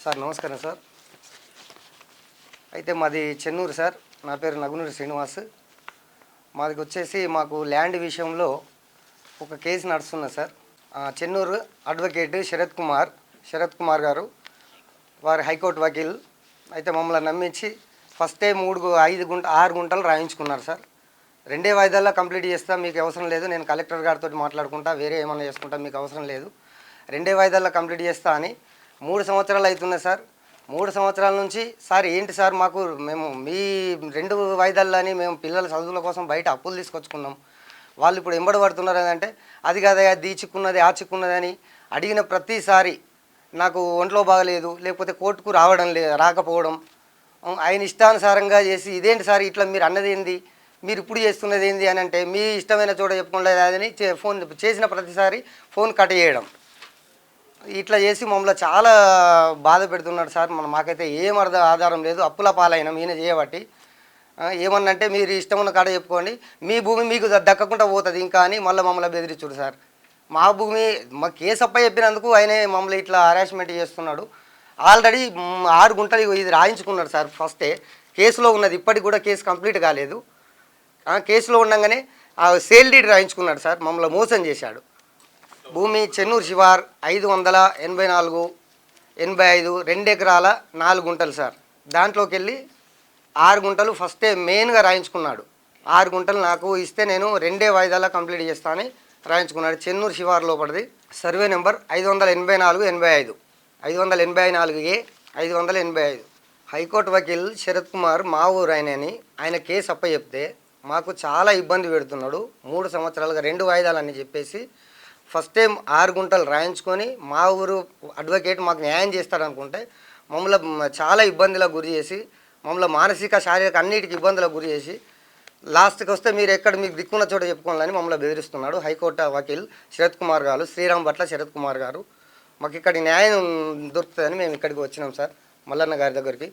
Sir నమస్కారం sir. అయితే మాది చెన్నూరు సార్. నా పేరు నగునూరి శ్రీనివాస్. మాది వచ్చేసి మాకు ల్యాండ్ విషయంలో ఒక కేసు నడుస్తున్నది సార్. చెన్నూరు అడ్వకేట్ శరత్ కుమార్ గారు, వారి హైకోర్టు వకీల్. అయితే మమ్మల్ని నమ్మించి ఫస్టే 6 గుంటలు రాయించుకున్నారు సార్. 2 వాయిదాల్లో కంప్లీట్ చేస్తా, మీకు అవసరం లేదు, నేను కలెక్టర్ గారితో మాట్లాడుకుంటా, వేరే ఏమన్నా చేసుకుంటా, మీకు అవసరం లేదు, 2 వాయిదాల్లో కంప్లీట్ చేస్తా అని 3 సంవత్సరాలు అవుతున్నాయి సార్. 3 సంవత్సరాల నుంచి సార్ ఏంటి సార్, మేము మీ 2 వాయిదాలని మేము పిల్లల చదువుల కోసం బయట అప్పులు తీసుకొచ్చుకున్నాం, వాళ్ళు ఇప్పుడు ఎంబడి పడుతున్నారు అంటే అది కదా దీచుకున్నది ఆచుకున్నది అని అడిగిన ప్రతిసారి నాకు ఒంట్లో బాగలేదు, లేకపోతే కోర్టుకు రాకపోవడం, ఆయన ఇష్టానుసారంగా చేసి ఇదేంటి సార్ ఇట్లా మీరు అన్నది ఏంది, మీరు ఇప్పుడు చేస్తున్నది ఏంది అని అంటే మీ ఇష్టమైన చోట చెప్పుకోలేదని ఫోన్ చేసిన ప్రతిసారి ఫోన్ కట్ చేయడం, ఇట్లా చేసి మమ్మల్ని చాలా బాధ పెడుతున్నాడు సార్. మాకైతే ఏం ఆధారం లేదు, అప్పుల పాలైన ఈయన చేయబట్టి. ఏమన్నంటే మీరు ఇష్టం ఉన్న కాడ చెప్పుకోండి, మీ భూమి మీకు దక్కకుండా పోతుంది ఇంకా అని మమ్మల్ని బెదిరించుడు సార్. మా భూమి మా కేసు అప్ప చెప్పినందుకు ఆయనే మమ్మల్ని ఇట్లా హరాస్మెంట్ చేస్తున్నాడు. ఆల్రెడీ 6 గుంటలు ఇది రాయించుకున్నాడు సార్. ఫస్టే కేసులో ఉన్నది, ఇప్పటికి కూడా కేసు కంప్లీట్ కాలేదు. కేసులో ఉండగానే సేల్ డీడ్ రాయించుకున్నాడు సార్. మమ్మల్ని మోసం చేశాడు. భూమి చెన్నూరు శివార్ 584/85 2 ఎకరాల 4 గుంటలు సార్. దాంట్లోకి వెళ్ళి 6 గుంటలు ఫస్టే మెయిన్గా రాయించుకున్నాడు. 6 గుంటలు నాకు ఇస్తే నేను 2 వాయిదాలా కంప్లీట్ చేస్తానని రాయించుకున్నాడు. చెన్నూరు శివార్ లోపలిది, సర్వే నెంబర్ 584/85 584A 585. హైకోర్టు వకీల్ శరత్ కుమార్ మా ఊరు ఆయన కేసు అప్ప చెప్తే మాకు చాలా ఇబ్బంది పెడుతున్నాడు. 3 సంవత్సరాలుగా 2 వాయిదాలని చెప్పేసి ఫస్ట్ టైం 6 గుంటలు రాయించుకొని మా ఊరు అడ్వకేట్ మాకు న్యాయం చేస్తాడనుకుంటే మమ్మల్ని చాలా ఇబ్బందులకు గురి చేసి, మమ్మల్ని మానసిక శారీరక అన్నిటికీ ఇబ్బందులకు గురి చేసి, లాస్ట్కి వస్తే మీరు ఎక్కడ మీకు దిక్కున్న చోట చెప్పుకోవాలని మమ్మల్ని బెదిరిస్తున్నాడు హైకోర్టు వకీల్ శరత్ కుమార్ గారు, శ్రీరామ్ భట్ల శరత్ కుమార్ గారు. మాకు ఇక్కడ న్యాయం దొరుకుతుందని మేము ఇక్కడికి వచ్చినాం సార్, మల్లన్న గారి దగ్గరికి.